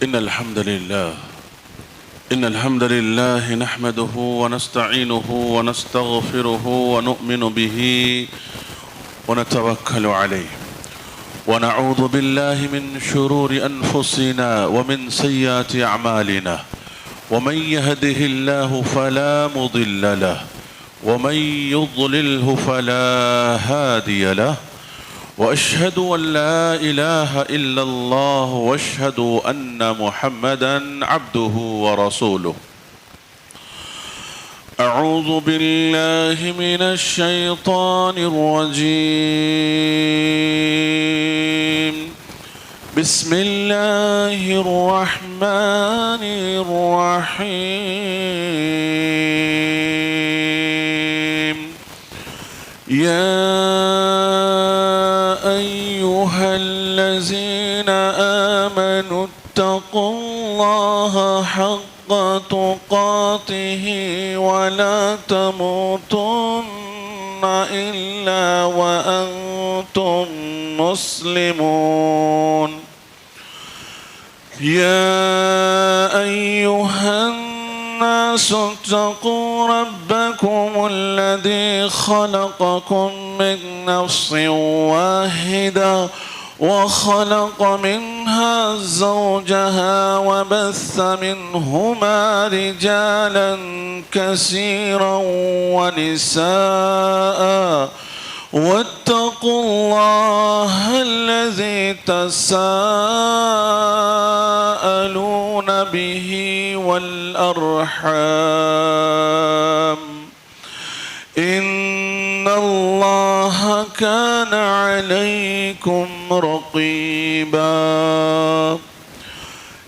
إن الحمد لله نحمده ونستعينه ونستغفره ونؤمن به ونتوكل عليه ونعوذ بالله من شرور أنفسنا ومن سيئات أعمالنا ومن يهده الله فلا مضل له ومن يضلله فلا هادي له وأشهد أن لا إله إلا الله وأشهد أن محمدا عبده ورسوله. أعوذ بالله من الشيطان الرجيم. بسم الله الرحمن الرحيم. يا أيها الذين آمنوا اتقوا الله حق تقاته ولا تموتن إلا وأنتم مسلمون. يا أيها الناس اتقوا ربكم الذي خلقكم من نفس واحدة وخلق منها زوجها وبث منهما رجالا كثيرا ونساء واتقوا الله الذي تساءلون به والأرحام إن الله كان عليكم رقيبا.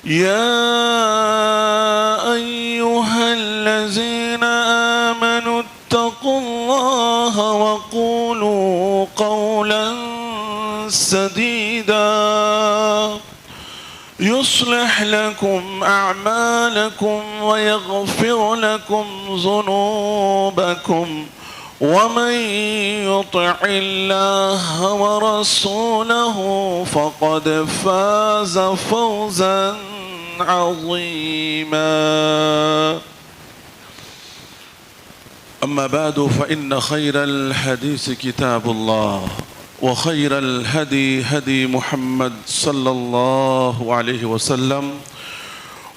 يا أيها الذين آمنوا اتقوا الله وقولوا قولا سديدا يصلح لكم أعمالكم ويغفر لكم ذنوبكم ومن يطع الله ورسوله فقد فاز فوزا عظيما. أما بعد فإن خير الحديث كتاب الله وخير الهدي هدي محمد صلى الله عليه وسلم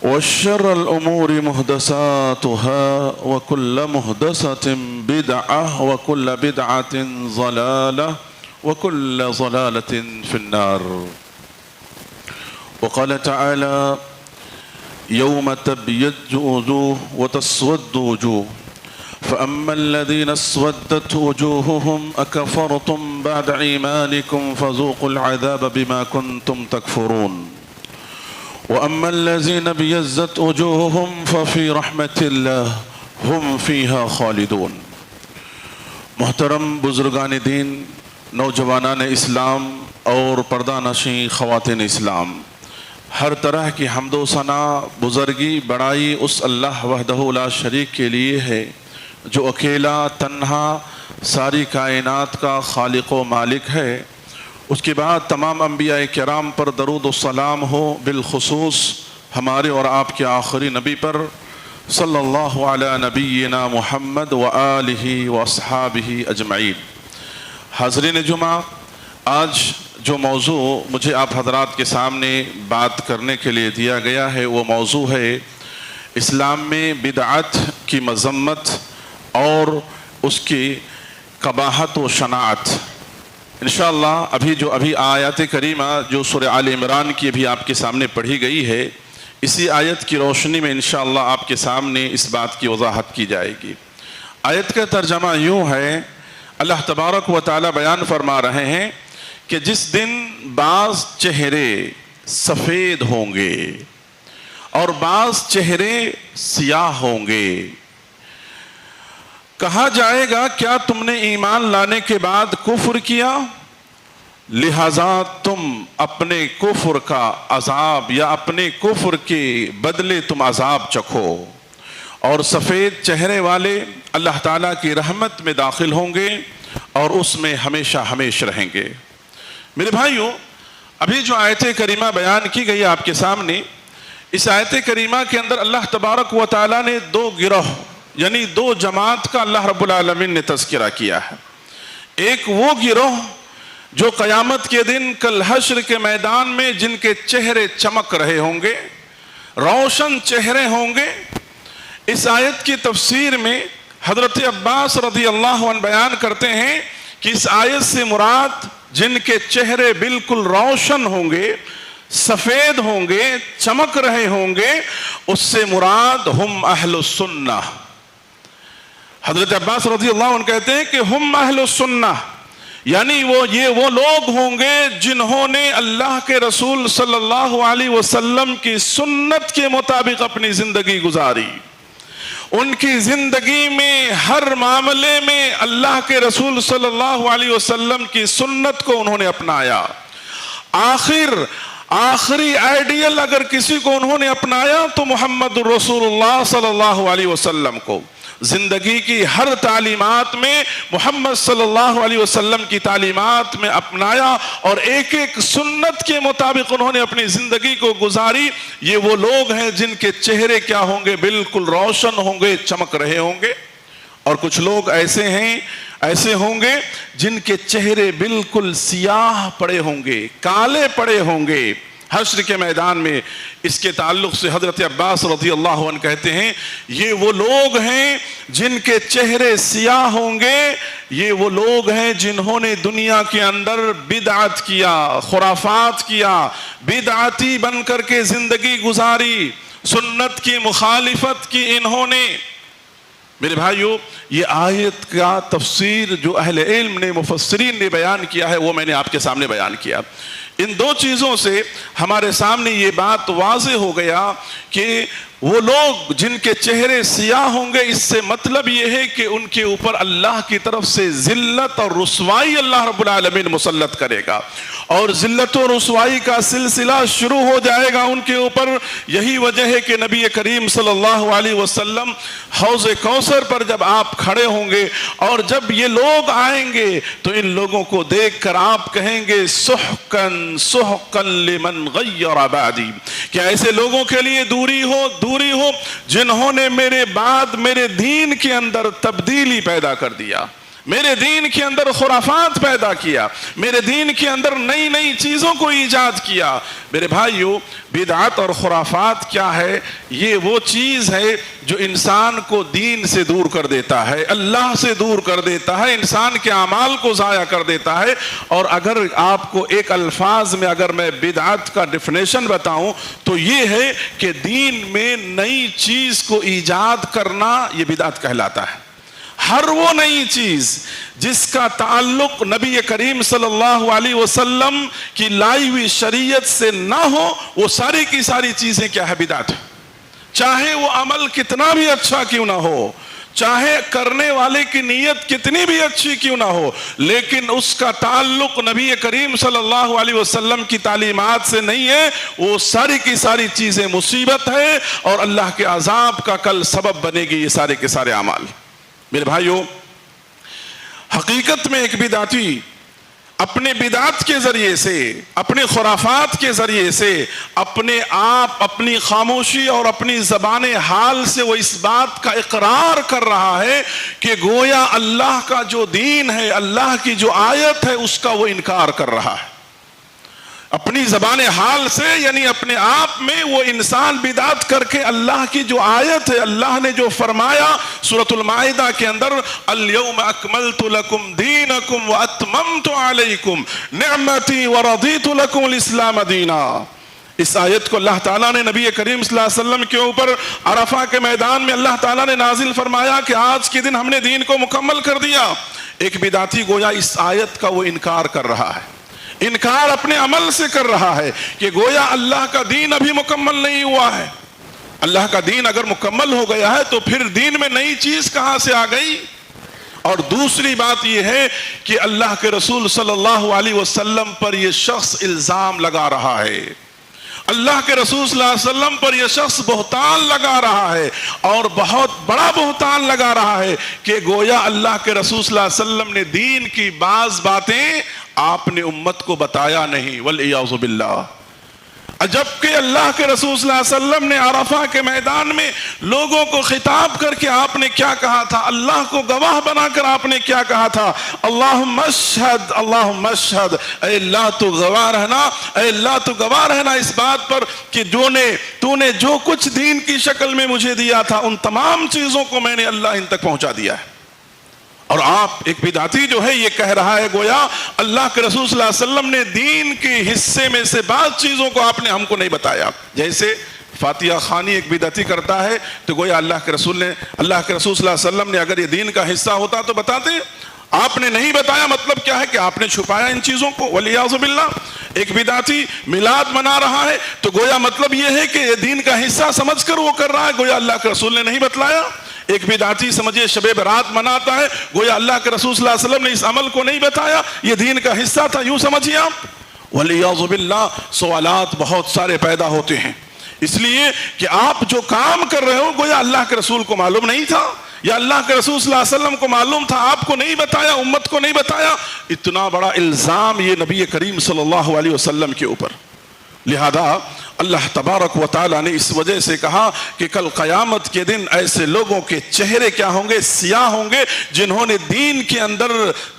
وشر الأمور محدثاتها وكل محدثة بدعة وكل بدعة ضلالة وكل ضلالة في النار. وقال تعالى يوم تبيض وجوه وتسود وجوه فأما الذين اسودت وجوههم أكفرتم بعد إيمانكم فذوقوا العذاب بما كنتم تكفرون وأما الذين ابيضت وجوههم ففي رحمة الله هم فيها خالدون. محترم بزرگان دین، نوجوانان اسلام اور پردہ نشین خواتین اسلام، ہر طرح کی حمد و ثنا، بزرگی، بڑائی اس اللہ وحدہ لا شریک کے لیے ہے جو اکیلا تنہا ساری کائنات کا خالق و مالک ہے۔ اس کے بعد تمام انبیاء کرام پر درود و سلام ہو، بالخصوص ہمارے اور آپ کے آخری نبی پر صلی اللہ علی نبینا محمد وآلہ واصحابہ اجمعین۔ حاضرین جمعہ، آج جو موضوع مجھے آپ حضرات کے سامنے بات کرنے کے لیے دیا گیا ہے وہ موضوع ہے اسلام میں بدعت کی مذمت اور اس کی قباحت و شناعت۔ انشاءاللہ ابھی آیات کریمہ جو سورہ آل عمران کی ابھی آپ کے سامنے پڑھی گئی ہے، اسی آیت کی روشنی میں انشاءاللہ آپ کے سامنے اس بات کی وضاحت کی جائے گی۔ آیت کا ترجمہ یوں ہے، اللہ تبارک و تعالی بیان فرما رہے ہیں کہ جس دن بعض چہرے سفید ہوں گے اور بعض چہرے سیاہ ہوں گے، کہا جائے گا کیا تم نے ایمان لانے کے بعد کفر کیا؟ لہذا تم اپنے کفر کا عذاب یا اپنے کفر کے بدلے تم عذاب چکھو۔ اور سفید چہرے والے اللہ تعالیٰ کی رحمت میں داخل ہوں گے اور اس میں ہمیشہ ہمیشہ رہیں گے۔ میرے بھائیوں، ابھی جو آیت کریمہ بیان کی گئی آپ کے سامنے، اس آیت کریمہ کے اندر اللہ تبارک و تعالیٰ نے دو گروہ یعنی دو جماعت کا اللہ رب العالمین نے تذکرہ کیا ہے۔ ایک وہ گروہ جو قیامت کے دن کل حشر کے میدان میں جن کے چہرے چمک رہے ہوں گے، روشن چہرے ہوں گے۔ اس آیت کی تفسیر میں حضرت عباس رضی اللہ عنہ بیان کرتے ہیں کہ اس آیت سے مراد جن کے چہرے بالکل روشن ہوں گے، سفید ہوں گے، چمک رہے ہوں گے، اس سے مراد ہم اہل السنہ۔ حضرت عباس رضی اللہ عنہ کہتے ہیں کہ ہم اہل السنہ، یعنی وہ لوگ ہوں گے جنہوں نے اللہ کے رسول صلی اللہ علیہ وسلم کی سنت کے مطابق اپنی زندگی گزاری۔ ان کی زندگی میں ہر معاملے میں اللہ کے رسول صلی اللہ علیہ وسلم کی سنت کو انہوں نے اپنایا۔ آخری آئیڈیل اگر کسی کو انہوں نے اپنایا تو محمد رسول اللہ صلی اللہ علیہ وسلم کو۔ زندگی کی ہر تعلیمات میں محمد صلی اللہ علیہ وسلم کی تعلیمات میں اپنایا اور ایک ایک سنت کے مطابق انہوں نے اپنی زندگی کو گزاری۔ یہ وہ لوگ ہیں جن کے چہرے کیا ہوں گے؟ بالکل روشن ہوں گے، چمک رہے ہوں گے۔ اور کچھ لوگ ایسے ہوں گے جن کے چہرے بالکل سیاہ پڑے ہوں گے، کالے پڑے ہوں گے حشر کے میدان میں۔ اس کے تعلق سے حضرت عباس رضی اللہ عنہ کہتے ہیں یہ وہ لوگ ہیں جن کے چہرے سیاہ ہوں گے، یہ وہ لوگ ہیں جنہوں نے دنیا کے اندر بدعت کیا، خرافات کیا، بدعتی بن کر کے زندگی گزاری، سنت کی مخالفت کی انہوں نے۔ میرے بھائیو، یہ آیت کا تفسیر جو اہل علم نے، مفسرین نے بیان کیا ہے وہ میں نے آپ کے سامنے بیان کیا۔ ان دو چیزوں سے ہمارے سامنے یہ بات واضح ہو گیا کہ وہ لوگ جن کے چہرے سیاہ ہوں گے، اس سے مطلب یہ ہے کہ ان کے اوپر اللہ کی طرف سے ذلت اور رسوائی اللہ رب العالمین مسلط کرے گا، اور ذلت و رسوائی کا سلسلہ شروع ہو جائے گا ان کے اوپر۔ یہی وجہ ہے کہ نبی کریم صلی اللہ علیہ وسلم حوض کوثر پر جب آپ کھڑے ہوں گے اور جب یہ لوگ آئیں گے تو ان لوگوں کو دیکھ کر آپ کہیں گے سحقن سحقن لمن غیر بعدی، کہ ایسے لوگوں کے لیے دوری ہو جنہوں نے میرے بعد میرے دین کے اندر تبدیلی پیدا کر دیا، میرے دین کے اندر خرافات پیدا کیا، میرے دین کے اندر نئی نئی چیزوں کو ایجاد کیا۔ میرے بھائیو، بدعت اور خرافات کیا ہے؟ یہ وہ چیز ہے جو انسان کو دین سے دور کر دیتا ہے، اللہ سے دور کر دیتا ہے، انسان کے اعمال کو ضائع کر دیتا ہے۔ اور اگر آپ کو ایک الفاظ میں اگر میں بدعت کا ڈیفینیشن بتاؤں تو یہ ہے کہ دین میں نئی چیز کو ایجاد کرنا، یہ بدعت کہلاتا ہے۔ ہر وہ نئی چیز جس کا تعلق نبی کریم صلی اللہ علیہ وسلم کی لائی ہوئی شریعت سے نہ ہو، وہ ساری کی ساری چیزیں کیا ہے؟ بدعت ہے۔ چاہے وہ عمل کتنا بھی اچھا کیوں نہ ہو، چاہے کرنے والے کی نیت کتنی بھی اچھی کیوں نہ ہو، لیکن اس کا تعلق نبی کریم صلی اللہ علیہ وسلم کی تعلیمات سے نہیں ہے، وہ ساری کی ساری چیزیں مصیبت ہے اور اللہ کے عذاب کا کل سبب بنے گی یہ سارے کے سارے اعمال۔ میرے بھائیوں، حقیقت میں ایک بدعتی اپنے بدعت کے ذریعے سے، اپنے خرافات کے ذریعے سے اپنے آپ، اپنی خاموشی اور اپنی زبان حال سے وہ اس بات کا اقرار کر رہا ہے کہ گویا اللہ کا جو دین ہے، اللہ کی جو آیت ہے، اس کا وہ انکار کر رہا ہے۔ اپنی زبان حال سے یعنی اپنے آپ میں وہ انسان بدعت کر کے اللہ کی جو آیت ہے، اللہ نے جو فرمایا سورۃ المائدہ کے اندر، اليوم اکملت لکم دینکم واتممت علیکم نعمتی ورضیت لکم الاسلام دینا۔ اس آیت کو اللہ تعالیٰ نے نبی کریم صلی اللہ علیہ وسلم کے اوپر عرفہ کے میدان میں اللہ تعالیٰ نے نازل فرمایا کہ آج کے دن ہم نے دین کو مکمل کر دیا۔ ایک بدعتی گویا اس آیت کا وہ انکار کر رہا ہے، انکار اپنے عمل سے کر رہا ہے کہ گویا اللہ کا دین ابھی مکمل نہیں ہوا ہے۔ اللہ کا دین اگر مکمل ہو گیا ہے تو پھر دین میں نئی چیز کہاں سے آ گئی؟ اور دوسری بات یہ ہے کہ اللہ کے رسول صلی اللہ علیہ وسلم پر یہ شخص الزام لگا رہا ہے، اللہ کے رسول صلی اللہ علیہ وسلم پر یہ شخص بہتان لگا رہا ہے، اور بہت بڑا بہتان لگا رہا ہے کہ گویا اللہ کے رسول صلی اللہ علیہ وسلم نے دین کی بعض باتیں آپ نے امت کو بتایا نہیں، والعیاذ باللہ۔ جبکہ اللہ کے رسول صلی اللہ علیہ وسلم نے عرفہ کے میدان میں لوگوں کو خطاب کر کے آپ نے کیا کہا تھا؟ اللہ کو گواہ بنا کر آپ نے کیا کہا تھا؟ اللہم اشہد، اللہم اشہد، اے اللہ تو گواہ رہنا، اے اللہ تو گواہ رہنا اس بات پر کہ تو نے جو کچھ دین کی شکل میں مجھے دیا تھا ان تمام چیزوں کو میں نے اللہ ان تک پہنچا دیا ہے۔ اور آپ ایک بدعتی جو ہے یہ کہہ رہا ہے گویا اللہ کے رسول صلی اللہ علیہ وسلم نے دین کے حصے میں سے بعض چیزوں کو آپ نے ہم کو نہیں بتایا۔ جیسے فاتحہ خوانی ایک بدعتی کرتا ہے تو گویا اللہ کے رسول صلی اللہ علیہ وسلم نے اگر یہ دین کا حصہ ہوتا تو بتاتے، آپ نے نہیں بتایا، مطلب کیا ہے کہ آپ نے چھپایا ان چیزوں کو، ولیعوذ باللہ۔ ایک بدعتی میلاد منا رہا ہے تو گویا مطلب یہ ہے کہ یہ دین کا حصہ سمجھ کر وہ کر رہا ہے، گویا اللہ کے رسول نے نہیں بتلایا۔ ایک بدعتی سمجھے شب برات مناتا ہے، گویا اللہ کے رسول صلی اللہ علیہ وسلم نے اس عمل کو نہیں بتایا، یہ دین کا حصہ تھا، یوں سمجھیے آپ۔ ولیعوذ باللہ سوالات بہت سارے پیدا ہوتے ہیں، اس لیے کہ آپ جو کام کر رہے ہو گویا اللہ کے رسول کو معلوم نہیں تھا، یا اللہ کے رسول صلی اللہ علیہ وسلم کو معلوم تھا، آپ کو نہیں بتایا، امت کو نہیں بتایا۔ اتنا بڑا الزام یہ نبی کریم صلی اللہ علیہ وسلم کے اوپر۔ لہذا اللہ تبارک و تعالیٰ نے اس وجہ سے کہا کہ کل قیامت کے دن ایسے لوگوں کے چہرے کیا ہوں گے؟ سیاہ ہوں گے، جنہوں نے دین کے اندر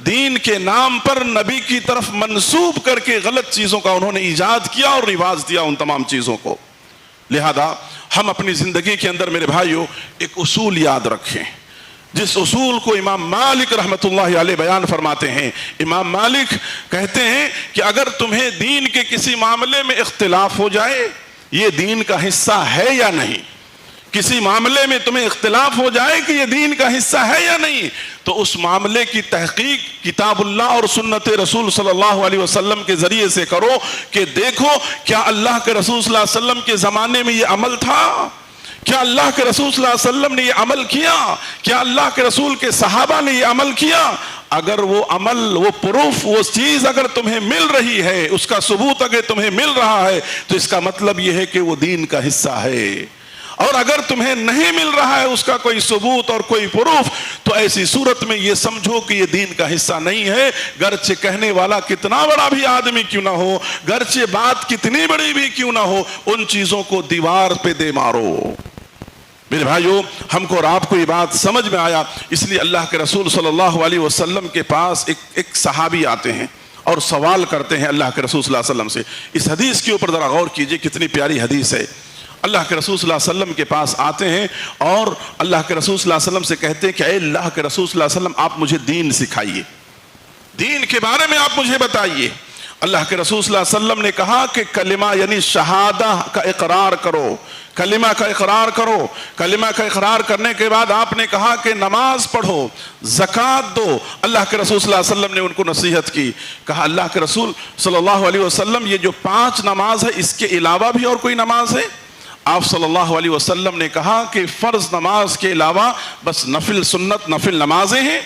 دین کے نام پر نبی کی طرف منسوب کر کے غلط چیزوں کا انہوں نے ایجاد کیا اور رواج دیا ان تمام چیزوں کو۔ لہذا ہم اپنی زندگی کے اندر میرے بھائیوں ایک اصول یاد رکھیں، جس اصول کو امام مالک رحمت اللہ علیہ بیان فرماتے ہیں۔ امام مالک کہتے ہیں کہ اگر تمہیں دین کے کسی معاملے میں اختلاف ہو جائے، یہ دین کا حصہ ہے یا نہیں، کسی معاملے میں تمہیں اختلاف ہو جائے کہ یہ دین کا حصہ ہے یا نہیں، تو اس معاملے کی تحقیق کتاب اللہ اور سنت رسول صلی اللہ علیہ وسلم کے ذریعے سے کرو کہ دیکھو کیا اللہ کے رسول صلی اللہ علیہ وسلم کے زمانے میں یہ عمل تھا، کیا اللہ کے رسول صلی اللہ علیہ وسلم نے یہ عمل کیا، کیا اللہ کے رسول کے صحابہ نے یہ عمل کیا۔ اگر وہ عمل، وہ پروف، وہ چیز اگر تمہیں مل رہی ہے، اس کا ثبوت اگر تمہیں مل رہا ہے تو اس کا مطلب یہ ہے کہ وہ دین کا حصہ ہے۔ اور اگر تمہیں نہیں مل رہا ہے اس کا کوئی ثبوت اور کوئی پروف، تو ایسی صورت میں یہ سمجھو کہ یہ دین کا حصہ نہیں ہے، گرچہ کہنے والا کتنا بڑا بھی آدمی کیوں نہ ہو، گرچہ بات کتنی بڑی بھی کیوں نہ ہو، ان چیزوں کو دیوار پہ دے مارو۔ میرے بھائیوں، ہم کو اور آپ کو یہ بات سمجھ میں آیا، اس لیے اللہ کے رسول صلی اللہ علیہ وسلم کے پاس ایک صحابی آتے ہیں اور سوال کرتے ہیں اللہ کے رسول صلی اللہ علیہ وسلم سے۔ اس حدیث کے اوپر ذرا غور کیجئے، کتنی پیاری حدیث ہے۔ اللہ کے رسول صلی اللہ علیہ وسلم کے پاس آتے ہیں اور اللہ کے رسول صلی اللہ علیہ وسلم سے کہتے ہیں کہ اے اللہ کے رسول صلی اللہ علیہ وسلم، آپ مجھے دین سکھائیے، دین کے بارے میں آپ مجھے بتائیے۔ اللہ کے رسول صلی اللہ علیہ وسلم نے کہا کہ کلمہ یعنی شہادہ کا اقرار کرو، کلمہ کا اقرار کرو۔ کلمہ کا اقرار کرنے کے بعد آپ نے کہا کہ نماز پڑھو، زکوٰۃ دو۔ اللہ کے رسول صلی اللہ علیہ وسلم نے ان کو نصیحت کی، کہا اللہ کے رسول صلی اللہ علیہ وسلم یہ جو 5 نماز ہے اس کے علاوہ بھی اور کوئی نماز ہے؟ آپ صلی اللہ علیہ وسلم نے کہا کہ فرض نماز کے علاوہ بس نفل سنت نفل نمازیں ہیں،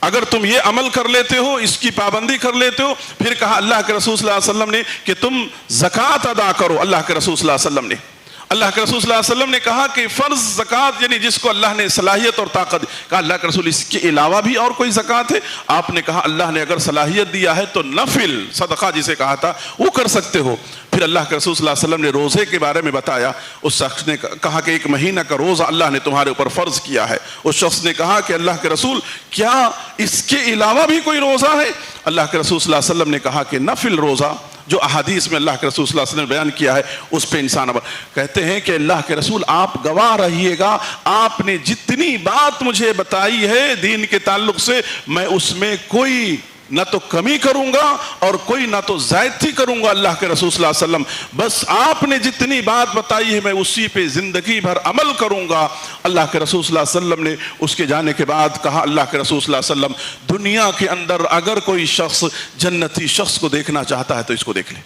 اگر تم یہ عمل کر لیتے ہو، اس کی پابندی کر لیتے ہو۔ پھر کہا اللہ کے رسول صلی اللہ علیہ وسلم نے کہ تم زکوٰۃ ادا کرو۔ اللہ کے رسول صلی اللہ علیہ وسلم نے صلی اللہ علیہ وسلم نے کہا کہ فرض زکوٰۃ یعنی جس کو اللہ نے صلاحیت اور طاقت، کہا اللہ کے رسول اس کے علاوہ بھی اور کوئی زکوٰۃ ہے؟ آپ نے کہا اللہ نے اگر صلاحیت دیا ہے تو نفل صدقہ جسے کہا تھا وہ کر سکتے ہو۔ پھر اللہ کے رسول صلی اللہ علیہ وسلم نے روزے کے بارے میں بتایا، اس شخص نے کہا کہ 1 مہینہ کا روزہ اللہ نے تمہارے اوپر فرض کیا ہے۔ اس شخص نے کہا کہ اللہ کے رسول کیا اس کے علاوہ بھی کوئی روزہ ہے؟ اللہ کے رسول صلی اللہ علیہ وسلم نے کہا کہ نفل روزہ جو احادیث میں اللہ کے رسول صلی اللہ علیہ وسلم نے بیان کیا ہے اس پہ انسان کہتے ہیں کہ اللہ کے رسول آپ گواہ رہیے گا، آپ نے جتنی بات مجھے بتائی ہے دین کے تعلق سے میں اس میں کوئی نہ تو کمی کروں گا اور کوئی نہ تو زیادتی کروں گا۔ اللہ کے رسول صلی اللہ علیہ وسلم بس آپ نے جتنی بات بتائی ہے میں اسی پہ زندگی بھر عمل کروں گا۔ اللہ کے رسول صلی اللہ علیہ وسلم نے اس کے جانے کے بعد کہا، اللہ کے رسول صلی اللہ علیہ وسلم دنیا کے اندر اگر کوئی شخص جنتی شخص کو دیکھنا چاہتا ہے تو اس کو دیکھ لے۔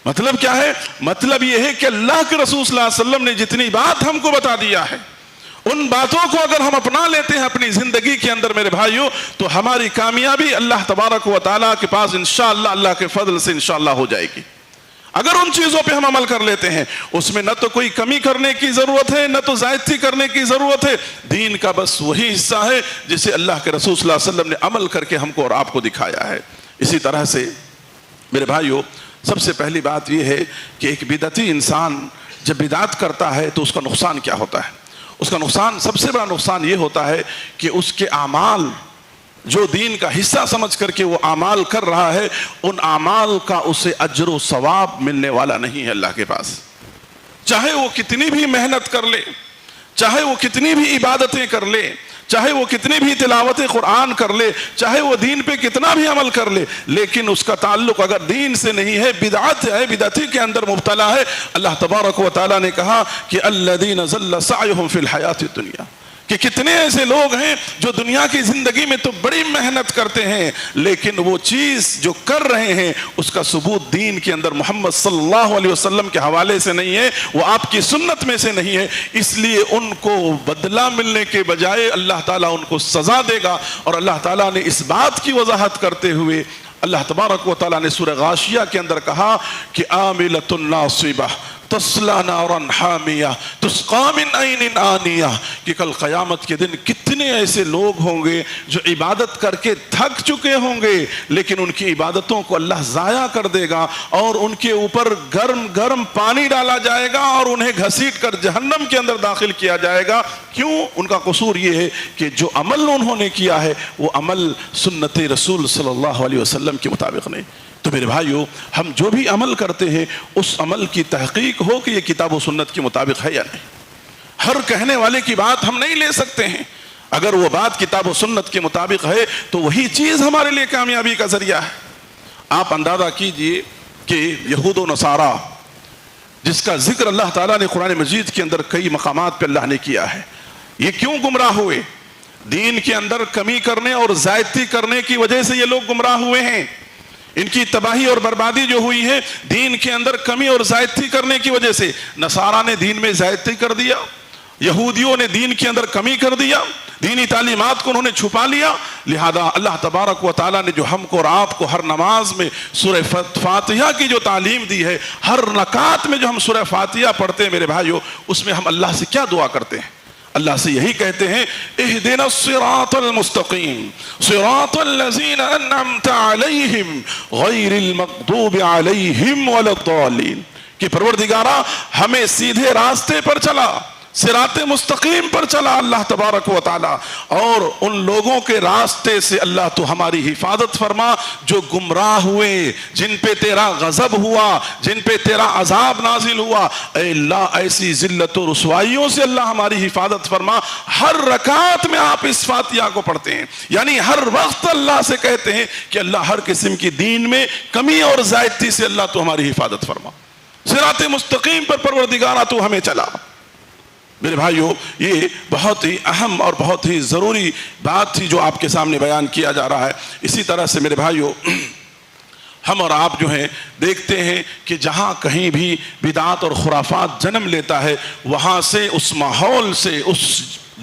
مطلب کیا ہے؟ مطلب یہ ہے کہ اللہ کے رسول صلی اللہ علیہ وسلم نے جتنی بات ہم کو بتا دیا ہے ان باتوں کو اگر ہم اپنا لیتے ہیں اپنی زندگی کے اندر میرے بھائیوں تو ہماری کامیابی اللہ تبارک و تعالیٰ کے پاس انشاءاللہ اللہ کے فضل سے انشاءاللہ ہو جائے گی۔ اگر ان چیزوں پہ ہم عمل کر لیتے ہیں اس میں نہ تو کوئی کمی کرنے کی ضرورت ہے نہ تو زیادتی کرنے کی ضرورت ہے، دین کا بس وہی حصہ ہے جسے اللہ کے رسول صلی اللہ علیہ وسلم نے عمل کر کے ہم کو اور آپ کو دکھایا ہے۔ اسی طرح سے میرے بھائیوں سب سے پہلی بات یہ ہے کہ ایک بدعتی انسان جب بدعت کرتا ہے تو اس کا نقصان کیا ہوتا ہے؟ اس کا نقصان، سب سے بڑا نقصان یہ ہوتا ہے کہ اس کے اعمال جو دین کا حصہ سمجھ کر کے وہ اعمال کر رہا ہے، ان اعمال کا اسے اجر و ثواب ملنے والا نہیں ہے اللہ کے پاس. چاہے وہ کتنی بھی محنت کر لے، چاہے وہ کتنی بھی عبادتیں کر لے، چاہے وہ کتنی بھی تلاوت قرآن کر لے، چاہے وہ دین پہ کتنا بھی عمل کر لے، لیکن اس کا تعلق اگر دین سے نہیں ہے، بدعت ہے، بدعتی کے اندر مبتلا ہے. اللہ تبارک و تعالیٰ نے کہا کہ الذین ضل سعیہم فی الحیاۃ الدنیا، کہ کتنے ایسے لوگ ہیں جو دنیا کی زندگی میں تو بڑی محنت کرتے ہیں، لیکن وہ چیز جو کر رہے ہیں اس کا ثبوت دین کے اندر محمد صلی اللہ علیہ وسلم کے حوالے سے نہیں ہے، وہ آپ کی سنت میں سے نہیں ہے. اس لیے ان کو بدلہ ملنے کے بجائے اللہ تعالیٰ ان کو سزا دے گا. اور اللہ تعالیٰ نے اس بات کی وضاحت کرتے ہوئے اللہ تبارک و تعالیٰ نے سورہ غاشیہ کے اندر کہا کہ عاملۃ ناصبہ تصلی نارا حامیہ تسقی من عین آنیہ، کہ کل قیامت کے دن کتنے ایسے لوگ ہوں گے جو عبادت کر کے تھک چکے ہوں گے، لیکن ان کی عبادتوں کو اللہ ضائع کر دے گا اور ان کے اوپر گرم گرم پانی ڈالا جائے گا اور انہیں گھسیٹ کر جہنم کے اندر داخل کیا جائے گا. کیوں؟ ان کا قصور یہ ہے کہ جو عمل انہوں نے کیا ہے وہ عمل سنت رسول صلی اللہ علیہ وسلم کے مطابق نہیں. تو میرے بھائیو، ہم جو بھی عمل کرتے ہیں اس عمل کی تحقیق ہو کہ یہ کتاب و سنت کے مطابق ہے یا نہیں. ہر کہنے والے کی بات ہم نہیں لے سکتے ہیں. اگر وہ بات کتاب و سنت کے مطابق ہے تو وہی چیز ہمارے لیے کامیابی کا ذریعہ ہے. آپ اندازہ کیجئے کہ یہود و نصارہ جس کا ذکر اللہ تعالیٰ نے قرآن مجید کے اندر کئی مقامات پہ اللہ نے کیا ہے، یہ کیوں گمراہ ہوئے؟ دین کے اندر کمی کرنے اور زیادتی کرنے کی وجہ سے یہ لوگ گمراہ ہوئے ہیں. ان کی تباہی اور بربادی جو ہوئی ہے دین کے اندر کمی اور زیادتی کرنے کی وجہ سے. نصارہ نے دین میں زیادتی کر دیا، یہودیوں نے دین کے اندر کمی کر دیا، دینی تعلیمات کو انہوں نے چھپا لیا. لہذا اللہ تبارک و تعالیٰ نے جو ہم کو اور آپ کو ہر نماز میں سورہ فاتحہ کی جو تعلیم دی ہے، ہر رکعت میں جو ہم سورہ فاتحہ پڑھتے ہیں میرے بھائیو، اس میں ہم اللہ سے کیا دعا کرتے ہیں؟ اللہ سے یہی کہتے ہیں اہدنا الصراط المستقیم صراط الذین انعمت علیہم غیر المغضوب علیہم ولا الضالین، کہ پروردگارہ ہمیں سیدھے راستے پر چلا، صراط مستقیم پر چلا اللہ تبارک و تعالی، اور ان لوگوں کے راستے سے اللہ تو ہماری حفاظت فرما جو گمراہ ہوئے، جن پہ تیرا غضب ہوا، جن پہ تیرا عذاب نازل ہوا. اے اللہ ایسی ذلت و رسوائیوں سے اللہ ہماری حفاظت فرما. ہر رکعت میں آپ اس فاتحہ کو پڑھتے ہیں، یعنی ہر وقت اللہ سے کہتے ہیں کہ اللہ ہر قسم کی دین میں کمی اور زیادتی سے اللہ تو ہماری حفاظت فرما، صراط مستقیم پر پروردگارہ تو ہمیں چلا. میرے بھائیو، یہ بہت ہی اہم اور بہت ہی ضروری بات تھی جو آپ کے سامنے بیان کیا جا رہا ہے. اسی طرح سے میرے بھائیو، ہم اور آپ جو ہیں دیکھتے ہیں کہ جہاں کہیں بھی بدعات اور خرافات جنم لیتا ہے، وہاں سے اس ماحول سے اس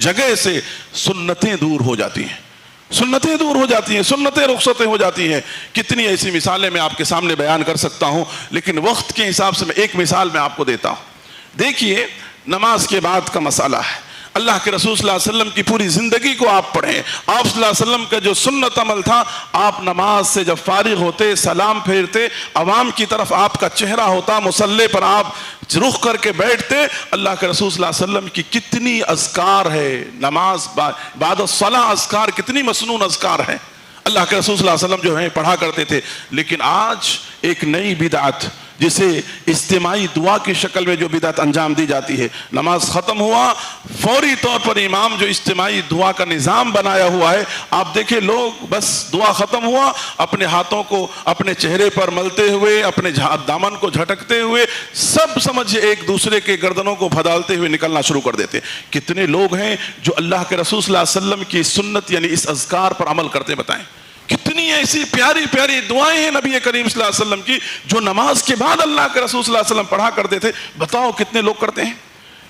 جگہ سے سنتیں دور ہو جاتی ہیں، سنتیں دور ہو جاتی ہیں، سنتیں رخصتیں ہو جاتی ہیں. کتنی ایسی مثالیں میں آپ کے سامنے بیان کر سکتا ہوں، لیکن وقت کے حساب سے میں ایک مثال میں آپ کو دیتا ہوں. دیکھیے، نماز کے بعد کا مسئلہ ہے. اللہ کے رسول صلی اللہ علیہ وسلم کی پوری زندگی کو آپ پڑھیں. آپ صلی اللہ علیہ وسلم کا جو سنت عمل تھا، آپ نماز سے جب فارغ ہوتے سلام پھیرتے، عوام کی طرف آپ کا چہرہ ہوتا، مصلی پر آپ رخ کر کے بیٹھتے. اللہ کے رسول صلی اللہ علیہ وسلم کی کتنی اذکار ہے، نماز بعد الصلاۃ اذکار، کتنی مسنون اذکار ہیں اللہ کے رسول صلی اللہ علیہ وسلم جو ہیں پڑھا کرتے تھے. لیکن آج ایک نئی بدعت جسے اجتماعی دعا کی شکل میں جو بدعت انجام دی جاتی ہے، نماز ختم ہوا فوری طور پر امام جو اجتماعی دعا کا نظام بنایا ہوا ہے، آپ دیکھیں لوگ بس دعا ختم ہوا اپنے ہاتھوں کو اپنے چہرے پر ملتے ہوئے، اپنے دامن کو جھٹکتے ہوئے، سب سمجھے ایک دوسرے کے گردنوں کو پھدالتے ہوئے نکلنا شروع کر دیتے. کتنے لوگ ہیں جو اللہ کے رسول صلی اللہ علیہ وسلم کی سنت یعنی اس اذکار پر عمل کرتے بتائیں؟ کتنی ایسی پیاری پیاری دعائیں ہیں نبی کریم صلی اللہ علیہ وسلم کی جو نماز کے بعد اللہ کے رسول صلی اللہ علیہ وسلم پڑھا کرتے تھے. بتاؤ کتنے لوگ کرتے ہیں؟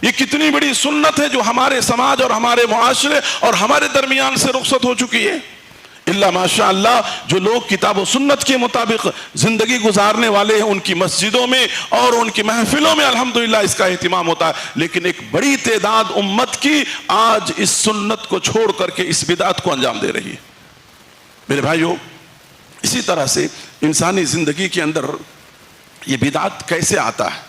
یہ کتنی بڑی سنت ہے جو ہمارے سماج اور ہمارے معاشرے اور ہمارے درمیان سے رخصت ہو چکی ہے. اللہ ماشاء اللہ جو لوگ کتاب و سنت کے مطابق زندگی گزارنے والے ہیں، ان کی مسجدوں میں اور ان کی محفلوں میں الحمدللہ اس کا اہتمام ہوتا ہے. لیکن ایک بڑی تعداد امت کی آج اس سنت کو چھوڑ کر کے اس بدعت کو انجام دے رہی ہے. میرے بھائیو، اسی طرح سے انسانی زندگی کے اندر یہ بدعت کیسے آتا ہے،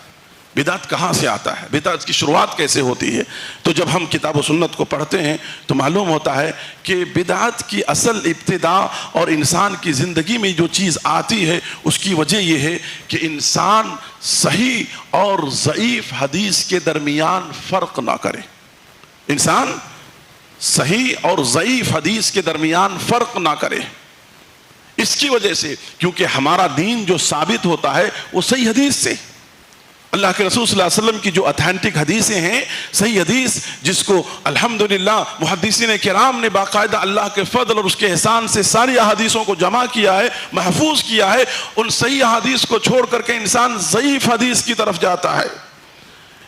بدعت کہاں سے آتا ہے، بدعت کی شروعات کیسے ہوتی ہے؟ تو جب ہم کتاب و سنت کو پڑھتے ہیں تو معلوم ہوتا ہے کہ بدعت کی اصل ابتدا اور انسان کی زندگی میں جو چیز آتی ہے اس کی وجہ یہ ہے کہ انسان صحیح اور ضعیف حدیث کے درمیان فرق نہ کرے. انسان صحیح اور ضعیف حدیث کے درمیان فرق نہ کرے. اس کی وجہ سے کیونکہ ہمارا دین جو ثابت ہوتا ہے وہ صحیح حدیث سے، اللہ کے رسول صلی اللہ علیہ وسلم کی جو اتھینٹک حدیثیں ہیں، صحیح حدیث جس کو الحمدللہ محدثین کرام نے باقاعدہ اللہ کے فضل اور اس کے احسان سے ساری احادیثوں کو جمع کیا ہے، محفوظ کیا ہے، ان صحیح حدیث کو چھوڑ کر کے انسان ضعیف حدیث کی طرف جاتا ہے.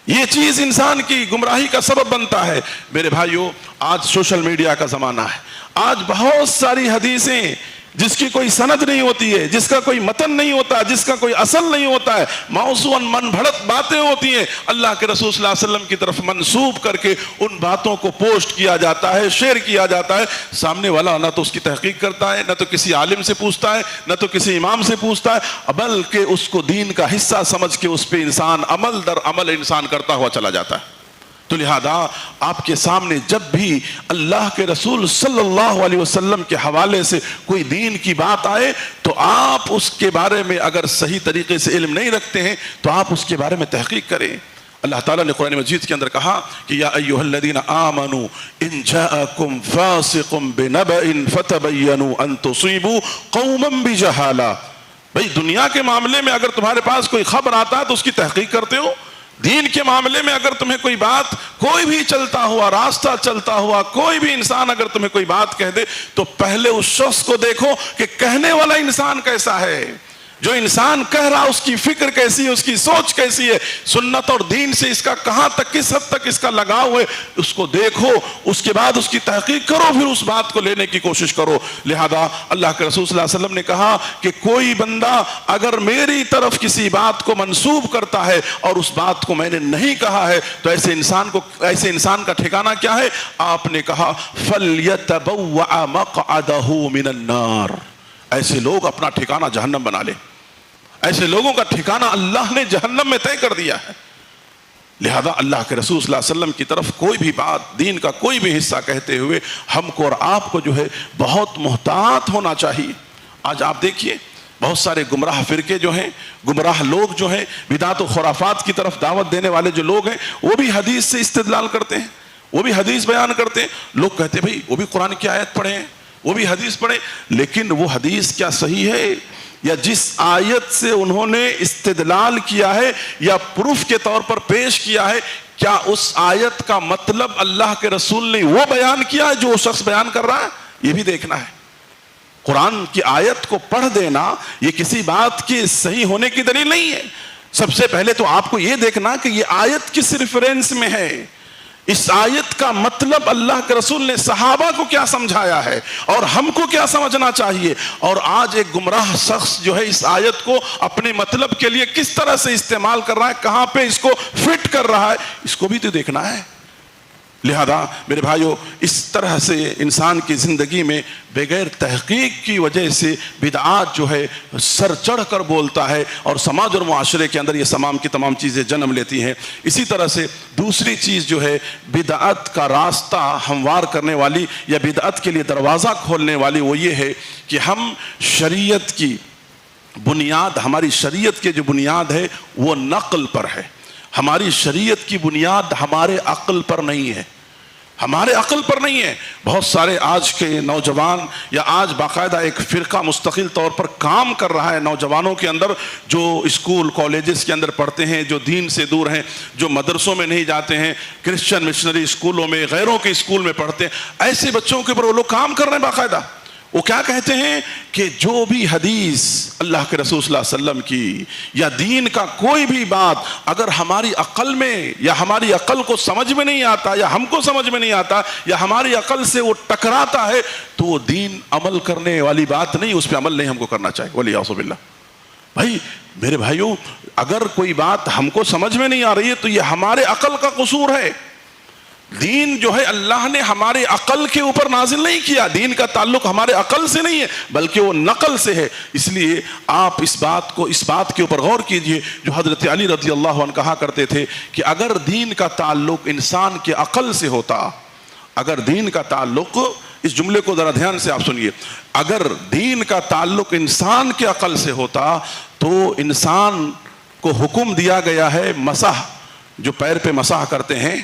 یہ چیز انسان کی گمراہی کا سبب بنتا ہے. میرے بھائیو، آج سوشل میڈیا کا زمانہ ہے. آج بہت ساری حدیثیں جس کی کوئی سند نہیں ہوتی ہے، جس کا کوئی متن نہیں ہوتا، جس کا کوئی اصل نہیں ہوتا ہے، موضوعاً من بھڑت باتیں ہوتی ہیں، اللہ کے رسول صلی اللہ علیہ وسلم کی طرف منسوب کر کے ان باتوں کو پوسٹ کیا جاتا ہے، شیئر کیا جاتا ہے. سامنے والا نہ تو اس کی تحقیق کرتا ہے، نہ تو کسی عالم سے پوچھتا ہے، نہ تو کسی امام سے پوچھتا ہے، بلکہ اس کو دین کا حصہ سمجھ کے اس پہ انسان عمل در عمل انسان کرتا ہوا چلا جاتا ہے. تو لہذا آپ کے سامنے جب بھی اللہ کے رسول صلی اللہ علیہ وسلم کے حوالے سے کوئی دین کی بات آئے تو آپ اس کے بارے میں اگر صحیح طریقے سے علم نہیں رکھتے ہیں تو آپ اس کے بارے میں تحقیق کریں. اللہ تعالیٰ نے قرآن مجید کے اندر کہا کہ یا ایھا الذین آمنوا ان جاءکم فاسق بنبأ فتبینوا ان تصیبوا قوما بجہالہ. بھئی دنیا کے معاملے میں اگر تمہارے پاس کوئی خبر آتا ہے تو اس کی تحقیق کرتے ہو. دین کے معاملے میں اگر تمہیں کوئی بات، کوئی بھی چلتا ہوا راستہ چلتا ہوا کوئی بھی انسان اگر تمہیں کوئی بات کہہ دے تو پہلے اس شخص کو دیکھو کہ کہنے والا انسان کیسا ہے، جو انسان کہہ رہا اس کی فکر کیسی ہے، اس کی سوچ کیسی ہے، سنت اور دین سے اس کا کہاں تک کس حد تک اس کا لگاؤ ہے، اس کو دیکھو، اس کے بعد اس کی تحقیق کرو، پھر اس بات کو لینے کی کوشش کرو. لہذا اللہ کے رسول صلی اللہ علیہ وسلم نے کہا کہ کوئی بندہ اگر میری طرف کسی بات کو منسوب کرتا ہے اور اس بات کو میں نے نہیں کہا ہے تو ایسے انسان کا ٹھکانہ کیا ہے؟ آپ نے کہا فَلْيَتَبَوَّعَ مَقْعَدَهُ مِنَ النَّارِ. ایسے لوگ اپنا ٹھکانہ جہنم بنا لے. ایسے لوگوں کا ٹھکانہ اللہ نے جہنم میں طے کر دیا ہے. لہذا اللہ کے رسول صلی اللہ علیہ وسلم کی طرف کوئی بھی بات، دین کا کوئی بھی حصہ کہتے ہوئے ہم کو اور آپ کو جو ہے بہت محتاط ہونا چاہیے. آج آپ دیکھیے بہت سارے گمراہ فرقے جو ہیں، گمراہ لوگ جو ہیں، بدعت و خرافات کی طرف دعوت دینے والے جو لوگ ہیں، وہ بھی حدیث سے استدلال کرتے ہیں، وہ بھی حدیث بیان کرتے ہیں. لوگ کہتے ہیں بھئی وہ بھی قرآن کی آیت پڑھے ہیں، وہ بھی حدیث پڑھے، لیکن وہ حدیث کیا صحیح ہے؟ یا جس آیت سے انہوں نے استدلال کیا ہے یا پروف کے طور پر پیش کیا ہے، کیا اس آیت کا مطلب اللہ کے رسول نے وہ بیان کیا ہے جو شخص بیان کر رہا ہے؟ یہ بھی دیکھنا ہے. قرآن کی آیت کو پڑھ دینا یہ کسی بات کی صحیح ہونے کی دلیل نہیں ہے. سب سے پہلے تو آپ کو یہ دیکھنا کہ یہ آیت کس ریفرنس میں ہے، اس آیت کا مطلب اللہ کے رسول نے صحابہ کو کیا سمجھایا ہے اور ہم کو کیا سمجھنا چاہیے. اور آج ایک گمراہ شخص جو ہے اس آیت کو اپنے مطلب کے لیے کس طرح سے استعمال کر رہا ہے، کہاں پہ اس کو فٹ کر رہا ہے، اس کو بھی تو دیکھنا ہے. لہذا میرے بھائیو، اس طرح سے انسان کی زندگی میں بغیر تحقیق کی وجہ سے بدعات جو ہے سر چڑھ کر بولتا ہے اور سماج اور معاشرے کے اندر یہ تمام کی تمام چیزیں جنم لیتی ہیں. اسی طرح سے دوسری چیز جو ہے بدعت کا راستہ ہموار کرنے والی یا بدعت کے لیے دروازہ کھولنے والی، وہ یہ ہے کہ ہم شریعت کی بنیاد، ہماری شریعت کی جو بنیاد ہے وہ نقل پر ہے. ہماری شریعت کی بنیاد ہمارے عقل پر نہیں ہے، ہمارے عقل پر نہیں ہے. بہت سارے آج کے نوجوان یا آج باقاعدہ ایک فرقہ مستقل طور پر کام کر رہا ہے نوجوانوں کے اندر، جو اسکول کالجز کے اندر پڑھتے ہیں، جو دین سے دور ہیں، جو مدرسوں میں نہیں جاتے ہیں، کرسچن مشنری اسکولوں میں، غیروں کے اسکول میں پڑھتے ہیں. ایسے بچوں کے اوپر وہ لوگ کام کر رہے ہیں باقاعدہ. وہ کیا کہتے ہیں کہ جو بھی حدیث اللہ کے رسول صلی اللہ علیہ وسلم کی یا دین کا کوئی بھی بات اگر ہماری عقل میں یا ہماری عقل کو سمجھ میں نہیں آتا یا ہم کو سمجھ میں نہیں آتا یا ہماری عقل سے وہ ٹکراتا ہے تو وہ دین عمل کرنے والی بات نہیں، اس پہ عمل نہیں ہم کو کرنا چاہیے. ولیعوذ باللہ. بھائی میرے بھائیوں، اگر کوئی بات ہم کو سمجھ میں نہیں آ رہی ہے تو یہ ہمارے عقل کا قصور ہے. دین جو ہے اللہ نے ہمارے عقل کے اوپر نازل نہیں کیا، دین کا تعلق ہمارے عقل سے نہیں ہے بلکہ وہ نقل سے ہے۔ اس لیے آپ اس بات کے اوپر غور کیجئے جو حضرت علی رضی اللہ عنہ کہا کرتے تھے کہ اگر دین کا تعلق انسان کے عقل سے ہوتا، اگر دین کا تعلق، اس جملے کو ذرا دھیان سے آپ سنیے، اگر دین کا تعلق انسان کے عقل سے ہوتا تو انسان کو حکم دیا گیا ہے مسح، جو پیر پہ مسح کرتے ہیں،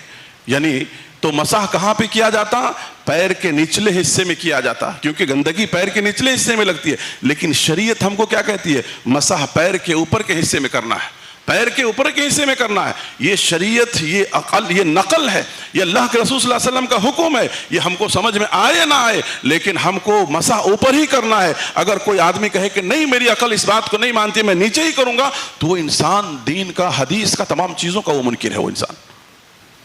یعنی تو مسح کہاں پہ کیا جاتا؟ پیر کے نچلے حصے میں کیا جاتا، کیونکہ گندگی پیر کے نچلے حصے میں لگتی ہے، لیکن شریعت ہم کو کیا کہتی ہے؟ مسح پیر کے اوپر کے حصے میں کرنا ہے، پیر کے اوپر کے حصے میں کرنا ہے۔ یہ شریعت، یہ عقل، یہ نقل ہے، یہ اللہ کے رسول صلی اللہ علیہ وسلم کا حکم ہے، یہ ہم کو سمجھ میں آئے نہ آئے لیکن ہم کو مسح اوپر ہی کرنا ہے۔ اگر کوئی آدمی کہے کہ نہیں میری عقل اس بات کو نہیں مانتی میں نیچے ہی کروں گا، تو وہ انسان دین کا، حدیث کا، تمام چیزوں کا وہ منکر ہے وہ انسان۔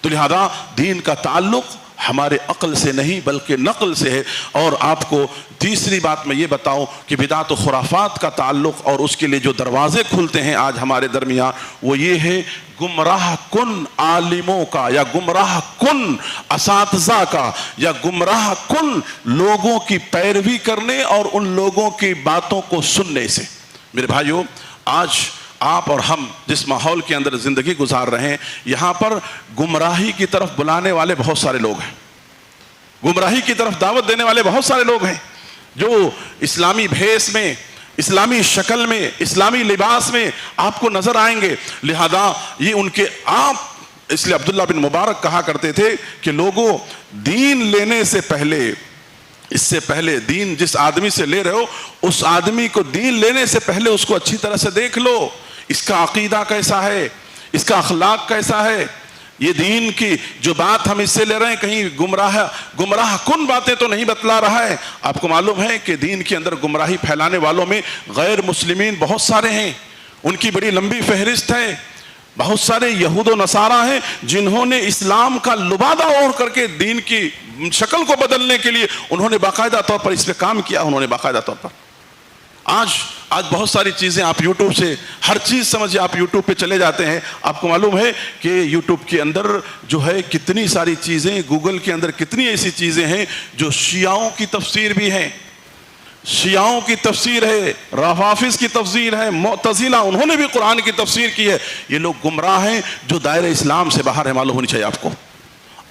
تو لہذا دین کا تعلق ہمارے عقل سے نہیں بلکہ نقل سے ہے۔ اور آپ کو تیسری بات میں یہ بتاؤں کہ بدعت و خرافات کا تعلق اور اس کے لیے جو دروازے کھلتے ہیں آج ہمارے درمیان، وہ یہ ہے گمراہ کن عالموں کا، یا گمراہ کن اساتذہ کا، یا گمراہ کن لوگوں کی پیروی کرنے اور ان لوگوں کی باتوں کو سننے سے۔ میرے بھائیوں، آج آپ اور ہم جس ماحول کے اندر زندگی گزار رہے ہیں، یہاں پر گمراہی کی طرف بلانے والے بہت سارے لوگ ہیں، گمراہی کی طرف دعوت دینے والے بہت سارے لوگ ہیں، جو اسلامی بھیس میں، اسلامی شکل میں، اسلامی لباس میں آپ کو نظر آئیں گے۔ لہذا یہ ان کے آپ، اس لیے عبداللہ بن مبارک کہا کرتے تھے کہ لوگوں، دین لینے سے پہلے، اس سے پہلے دین جس آدمی سے لے رہے ہو اس آدمی کو دین لینے سے پہلے اس کو اچھی طرح سے دیکھ لو، اس کا عقیدہ کیسا ہے، اس کا اخلاق کیسا ہے۔ یہ دین کی جو بات ہم اس سے لے رہے ہیں کہیں گمراہ کن باتیں تو نہیں بتلا رہا ہے۔ آپ کو معلوم ہے کہ دین کے اندر گمراہی پھیلانے والوں میں غیر مسلمین بہت سارے ہیں، ان کی بڑی لمبی فہرست ہے۔ بہت سارے یہود و نصارہ ہیں جنہوں نے اسلام کا لبادہ اوڑھ کر کے دین کی شکل کو بدلنے کے لیے انہوں نے باقاعدہ طور پر اس پہ کام کیا، انہوں نے باقاعدہ طور پر۔ آج بہت ساری چیزیں آپ یوٹیوب سے، ہر چیز سمجھے آپ یوٹیوب پہ چلے جاتے ہیں، آپ کو معلوم ہے کہ یوٹیوب کے اندر جو ہے کتنی ساری چیزیں، گوگل کے اندر کتنی ایسی چیزیں ہیں جو شیعوں کی تفسیر بھی ہیں، شیعوں کی تفسیر ہے، روافض کی تفسیر ہے، معتزلہ انہوں نے بھی قرآن کی تفسیر کی ہے۔ یہ لوگ گمراہ ہیں جو دائرہ اسلام سے باہر ہے، معلوم ہونی چاہیے آپ کو۔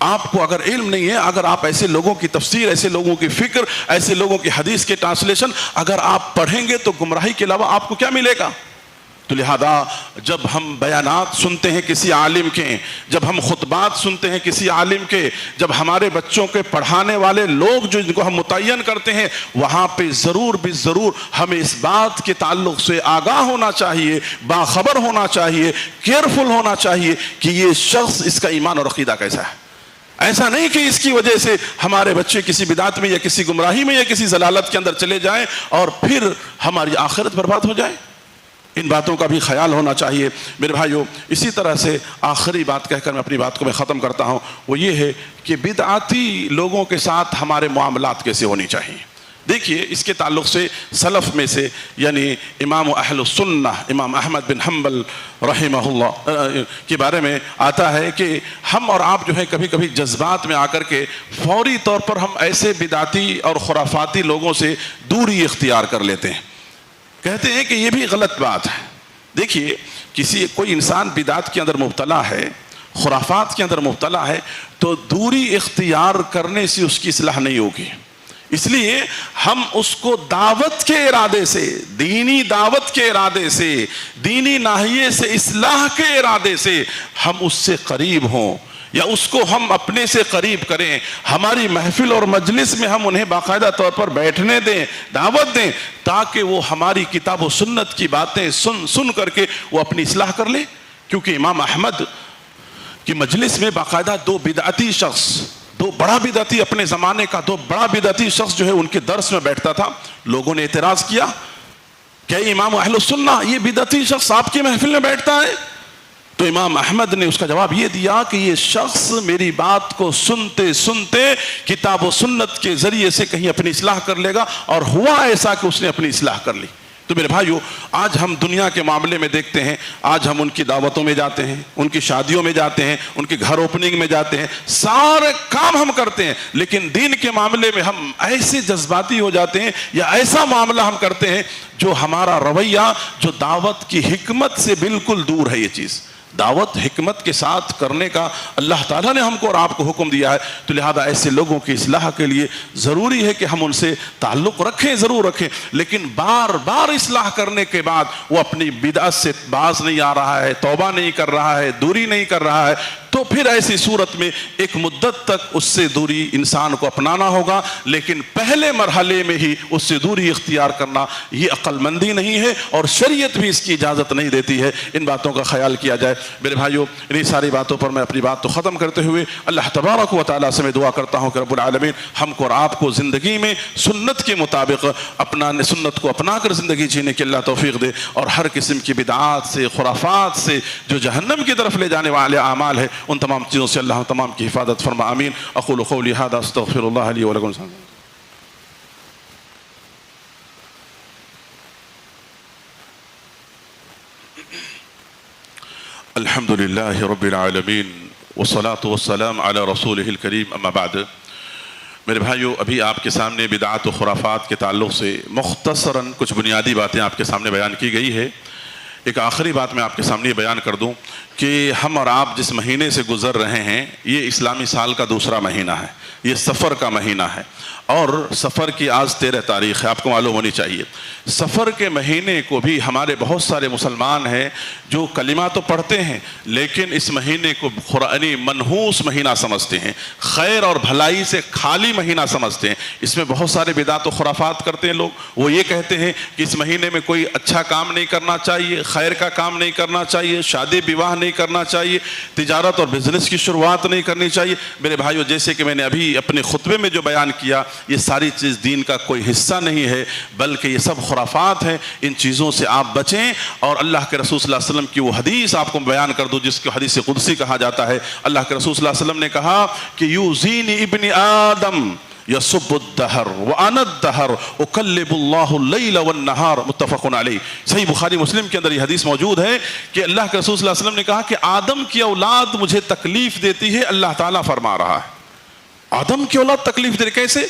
آپ کو اگر علم نہیں ہے، اگر آپ ایسے لوگوں کی تفسیر، ایسے لوگوں کی فکر، ایسے لوگوں کی حدیث کے ٹرانسلیشن اگر آپ پڑھیں گے تو گمراہی کے علاوہ آپ کو کیا ملے گا؟ تو لہذا جب ہم بیانات سنتے ہیں کسی عالم کے، جب ہم خطبات سنتے ہیں کسی عالم کے، جب ہمارے بچوں کے پڑھانے والے لوگ جو جن کو ہم متعین کرتے ہیں، وہاں پہ ضرور بھی ضرور ہمیں اس بات کے تعلق سے آگاہ ہونا چاہیے، باخبر ہونا چاہیے، کیئرفل ہونا چاہیے کہ یہ شخص، اس کا ایمان اور عقیدہ کیسا ہے۔ ایسا نہیں کہ اس کی وجہ سے ہمارے بچے کسی بدعت میں یا کسی گمراہی میں یا کسی ضلالت کے اندر چلے جائیں اور پھر ہماری آخرت برباد ہو جائے۔ ان باتوں کا بھی خیال ہونا چاہیے میرے بھائیوں۔ اسی طرح سے آخری بات کہہ کر میں اپنی بات کو میں ختم کرتا ہوں، وہ یہ ہے کہ بدعتی لوگوں کے ساتھ ہمارے معاملات کیسے ہونی چاہیے۔ دیکھیے، اس کے تعلق سے سلف میں سے یعنی امام اہل السنہ امام احمد بن حنبل رحمہ اللہ کے بارے میں آتا ہے کہ ہم اور آپ جو ہے کبھی کبھی جذبات میں آ کر کے فوری طور پر ہم ایسے بدعتی اور خرافاتی لوگوں سے دوری اختیار کر لیتے ہیں، کہتے ہیں کہ یہ بھی غلط بات ہے۔ دیکھیے، کوئی انسان بدعت کے اندر مبتلا ہے، خرافات کے اندر مبتلا ہے، تو دوری اختیار کرنے سے اس کی اصلاح نہیں ہوگی۔ اس لیے ہم اس کو دعوت کے ارادے سے، دینی دعوت کے ارادے سے، دینی ناحیے سے اصلاح کے ارادے سے ہم اس سے قریب ہوں یا اس کو ہم اپنے سے قریب کریں، ہماری محفل اور مجلس میں ہم انہیں باقاعدہ طور پر بیٹھنے دیں، دعوت دیں، تاکہ وہ ہماری کتاب و سنت کی باتیں سن کر کے وہ اپنی اصلاح کر لیں۔ کیونکہ امام احمد کی مجلس میں باقاعدہ دو بڑا بدعتی اپنے زمانے کا دو بڑا بدعتی شخص جو ہے ان کے درس میں بیٹھتا تھا۔ لوگوں نے اعتراض کیا کہ امام اہل السنہ یہ بدعتی شخص آپ کی محفل میں بیٹھتا ہے؟ تو امام احمد نے اس کا جواب یہ دیا کہ یہ شخص میری بات کو سنتے سنتے کتاب و سنت کے ذریعے سے کہیں اپنی اصلاح کر لے گا، اور ہوا ایسا کہ اس نے اپنی اصلاح کر لی۔ تو میرے بھائیو، آج ہم دنیا کے معاملے میں دیکھتے ہیں، آج ہم ان کی دعوتوں میں جاتے ہیں، ان کی شادیوں میں جاتے ہیں، ان کے گھر اوپننگ میں جاتے ہیں، سارے کام ہم کرتے ہیں، لیکن دین کے معاملے میں ہم ایسے جذباتی ہو جاتے ہیں یا ایسا معاملہ ہم کرتے ہیں جو ہمارا رویہ، جو دعوت کی حکمت سے بالکل دور ہے۔ یہ چیز دعوت حکمت کے ساتھ کرنے کا اللہ تعالیٰ نے ہم کو اور آپ کو حکم دیا ہے، تو لہذا ایسے لوگوں کی اصلاح کے لیے ضروری ہے کہ ہم ان سے تعلق رکھیں، ضرور رکھیں، لیکن بار بار اصلاح کرنے کے بعد وہ اپنی بدعت سے باز نہیں آ رہا ہے، توبہ نہیں کر رہا ہے، دوری نہیں کر رہا ہے، تو پھر ایسی صورت میں ایک مدت تک اس سے دوری انسان کو اپنانا ہوگا، لیکن پہلے مرحلے میں ہی اس سے دوری اختیار کرنا یہ عقل مندی نہیں ہے، اور شریعت بھی اس کی اجازت نہیں دیتی ہے۔ ان باتوں کا خیال کیا جائے۔ میرے بھائیوں، انہی ساری باتوں پر میں اپنی بات تو ختم کرتے ہوئے اللہ تبارک و تعالیٰ سے میں دعا کرتا ہوں کہ رب العالمین ہم کو اور آپ کو زندگی میں سنت کے مطابق سنت کو اپنا کر زندگی جینے کی اللہ توفیق دے، اور ہر قسم کی بدعات سے، خرافات سے، جو جہنم کی طرف لے جانے والے اعمال ہیں، ان تمام چیزوں سے اللہ تمام کی حفاظت فرما، آمین۔ اقول قولی ھذا استغفر اللہ لی ولکم۔ الحمد للہ رب العالمین والصلاة والسلام علی رسولہ الکریم، اما بعد۔ میرے بھائیو، ابھی آپ کے سامنے بدعات و خرافات کے تعلق سے مختصراً کچھ بنیادی باتیں آپ کے سامنے بیان کی گئی ہے۔ ایک آخری بات میں آپ کے سامنے بیان کر دوں کہ ہم اور آپ جس مہینے سے گزر رہے ہیں، یہ اسلامی سال کا دوسرا مہینہ ہے، یہ سفر کا مہینہ ہے، اور سفر کی آج 13 تاریخ ہے، آپ کو معلوم ہونی چاہیے۔ سفر کے مہینے کو بھی ہمارے بہت سارے مسلمان ہیں جو کلمہ تو پڑھتے ہیں، لیکن اس مہینے کو قرآنی منحوس مہینہ سمجھتے ہیں، خیر اور بھلائی سے خالی مہینہ سمجھتے ہیں۔ اس میں بہت سارے بدعات و خرافات کرتے ہیں لوگ۔ وہ یہ کہتے ہیں کہ اس مہینے میں کوئی اچھا کام نہیں کرنا چاہیے، خیر کا کام نہیں کرنا چاہیے، شادی بیواہ نہیں کرنا چاہیے، تجارت اور بزنس کی شروعات نہیں کرنی چاہیے۔ میرے بھائیو، جیسے کہ میں نے ابھی اپنے خطبے میں جو بیان کیا، یہ ساری چیز دین کا کوئی حصہ نہیں ہے، بلکہ یہ سب خرافات ہیں۔ ان چیزوں سے آپ بچیں، اور اللہ کے رسول صلی اللہ علیہ وسلم کی وہ حدیث آپ کو بیان کر دو جس کو حدیث قدسی کہا جاتا ہے۔ اللہ کے رسول صلی اللہ علیہ وسلم نے کہا کہ یوزینی ابن آدم یسب الدہر وانا الدہر اکلب اللہ اللیل والنہار، متفق علیہ۔ صحیح بخاری مسلم کے اندر یہ حدیث موجود ہے کہ اللہ کے رسول صلی اللہ علیہ وسلم نے کہا کہ آدم کی اولاد مجھے تکلیف دیتی ہے، اللہ تعالیٰ فرما رہا ہے۔ آدم کی اولاد تکلیف دے، کیسے؟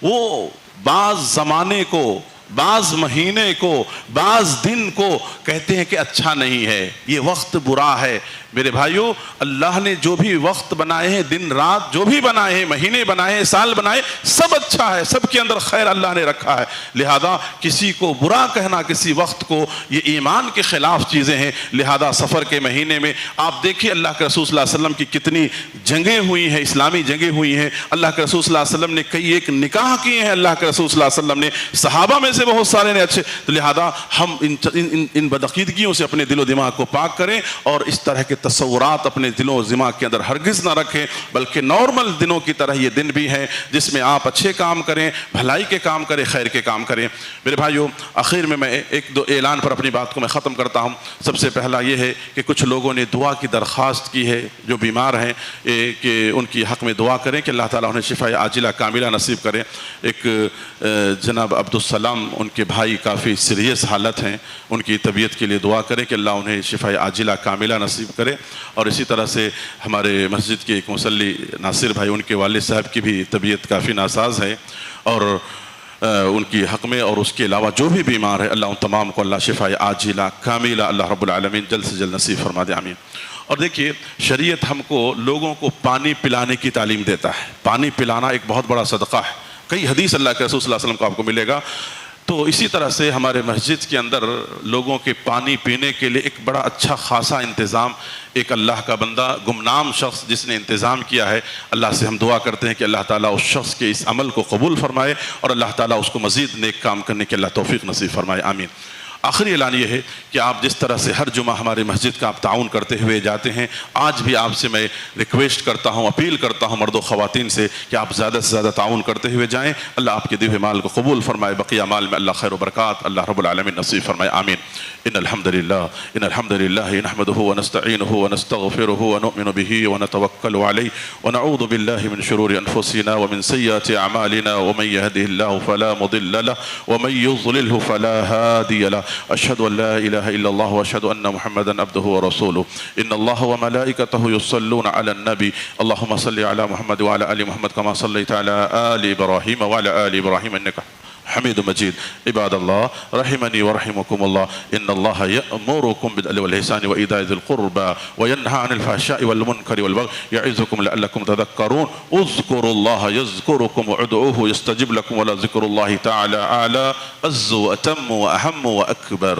وہ بعض زمانے کو، بعض مہینے کو، بعض دن کو کہتے ہیں کہ اچھا نہیں ہے، یہ وقت برا ہے۔ میرے بھائیو، اللہ نے جو بھی وقت بنائے ہیں، دن رات جو بھی بنائے ہیں، مہینے بنائے ہیں، سال بنائے، سب اچھا ہے، سب کے اندر خیر اللہ نے رکھا ہے۔ لہذا کسی کو برا کہنا کسی وقت کو، یہ ایمان کے خلاف چیزیں ہیں۔ لہذا سفر کے مہینے میں آپ دیکھیے اللہ کے رسول صلی اللہ علیہ وسلم کی کتنی جنگیں ہوئی ہیں، اسلامی جنگیں ہوئی ہیں۔ اللہ کے رسول صلی اللہ علیہ وسلم نے کئی ایک نکاح کیے ہیں، اللہ کے رسول صلی اللہ علیہ وسلم نے، صحابہ میں سے بہت سارے نے اچھے۔ تو لہذا ہم ان بدعقیدگیوں سے اپنے دل و دماغ کو پاک کریں، اور اس طرح کے تصورات اپنے دلوں و دماغ کے اندر ہرگز نہ رکھیں، بلکہ نارمل دنوں کی طرح یہ دن بھی ہیں جس میں آپ اچھے کام کریں، بھلائی کے کام کریں، خیر کے کام کریں۔ میرے بھائیوں، آخر میں ایک دو اعلان پر اپنی بات کو میں ختم کرتا ہوں۔ سب سے پہلا یہ ہے کہ کچھ لوگوں نے دعا کی درخواست کی ہے، جو بیمار ہیں، کہ ان کی حق میں دعا کریں کہ اللہ تعالیٰ انہیں شفا عاجلہ کاملہ نصیب کریں۔ ایک جناب عبدالسلام، ان کے بھائی کافی سیریس حالت ہیں، ان کی طبیعت کے لیے دعا کریں کہ اللہ انہیں شفا عاجلہ کاملہ نصیب کرے۔ اور اسی طرح سے ہمارے مسجد کے ایک مصلی ناصر بھائی، ان کے والد صاحب کی بھی طبیعت کافی ناساز ہے، اور ان کی حق میں اور اس کے علاوہ جو بھی بیمار ہے، اللہ ان تمام کو اللہ شفا عاجلہ کاملہ اللہ رب العالمین جلد سے جلد نصیب فرما دے، آمین۔ اور دیکھیے، شریعت ہم کو لوگوں کو پانی پلانے کی تعلیم دیتا ہے۔ پانی پلانا ایک بہت بڑا صدقہ ہے، کئی حدیث اللہ کے رسول صلی اللہ علیہ وسلم کو آپ کو ملے گا۔ تو اسی طرح سے ہمارے مسجد کے اندر لوگوں کے پانی پینے کے لیے ایک بڑا اچھا خاصا انتظام، ایک اللہ کا بندہ، گمنام شخص جس نے انتظام کیا ہے، اللہ سے ہم دعا کرتے ہیں کہ اللہ تعالیٰ اس شخص کے اس عمل کو قبول فرمائے، اور اللہ تعالیٰ اس کو مزید نیک کام کرنے کے اللہ توفیق نصیب فرمائے، آمین۔ آخری اعلان یہ ہے کہ آپ جس طرح سے ہر جمعہ ہماری مسجد کا آپ تعاون کرتے ہوئے جاتے ہیں، آج بھی آپ سے میں ریکویسٹ کرتا ہوں، اپیل کرتا ہوں مرد و خواتین سے کہ آپ زیادہ سے زیادہ تعاون کرتے ہوئے جائیں۔ اللہ آپ کے دیے ہوئے مال کو قبول فرمائے، بقیہ مال میں اللہ خیر و برکات اللہ رب العالمین نصیب فرمائے، آمین۔ ان الحمد للہ نحمده ونستعینه ونستغفره ونؤمن به ونتوکل علیہ ونعوذ باللہ من شرور انفسنا ومن سیئات اعمالنا ومن يهده الله فلا مضل له ومن يضلله فلا هادي له اشهد ان لا اله الا الله واشهد ان محمدا عبده ورسوله ان الله وملائكته يصلون على النبي اللهم صل على محمد وعلى ال محمد كما صليت على ال ابراهيم وعلى ال ابراهيم انك حمید مجید۔ عباد اللہ رحمنی ورحمکم اللہ، ان اللہ یأمرکم بالعدل والإحسان وإیتاء ذی القربى وینہی عن الفحشاء والمنکر والبغی یعظکم لعلکم تذکرون اذکروا اللہ یذکرکم وادعوہ یستجب لکم ولذکر اللہ تعالی اعلی عز واتم واہم واکبر۔